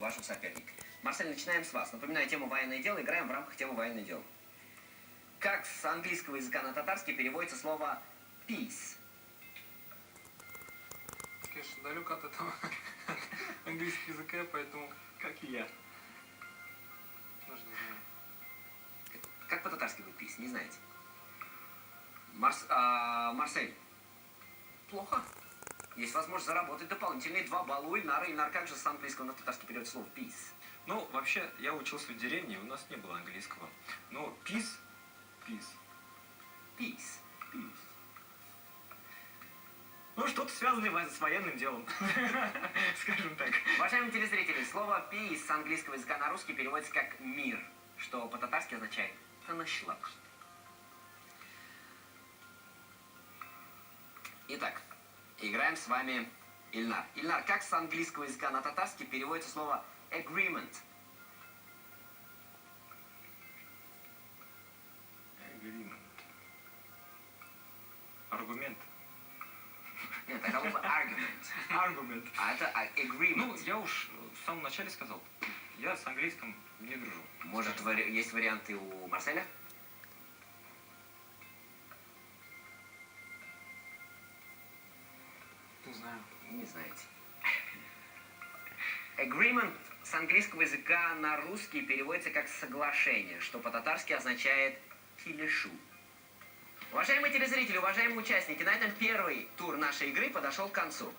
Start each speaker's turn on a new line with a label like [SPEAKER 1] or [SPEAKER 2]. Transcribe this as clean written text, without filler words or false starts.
[SPEAKER 1] ваших соперников. Марсель, начинаем с вас. Напоминаю, тему «Военное дело», играем в рамках темы «Военное дело». Как с английского языка на татарский переводится слово peace?
[SPEAKER 2] Конечно, далек от этого английского языка, поэтому, как и я, даже не знаю.
[SPEAKER 1] Как по-татарски будет peace? Не знаете? Марсель. Плохо. Есть возможность заработать дополнительные 2 балла у Ильнара. Ильнар, как же с английского на татарский переводится слово peace?
[SPEAKER 3] Ну, вообще, я учился в деревне, у нас не было английского. Но peace. Ну, что-то связанное с военным делом. Скажем так.
[SPEAKER 1] Уважаемые телезрители, слово peace с английского языка на русский переводится как мир, что по-татарски означает «танышлак». Итак, играем с вами Ильнар. Ильнар, как с английского языка на татарский переводится слово agreement?
[SPEAKER 3] Аргумент.
[SPEAKER 1] Нет, это было argument.
[SPEAKER 3] Аргумент.
[SPEAKER 1] А это agreement.
[SPEAKER 3] Ну, я уж в самом начале сказал, я с английским не дружу.
[SPEAKER 1] Может, есть варианты у Марселя?
[SPEAKER 2] Не знаю.
[SPEAKER 1] Не знаете. Agreement с английского языка на русский переводится как соглашение, что по-татарски означает «килешу». Уважаемые телезрители, уважаемые участники, на этом первый тур нашей игры подошел к концу.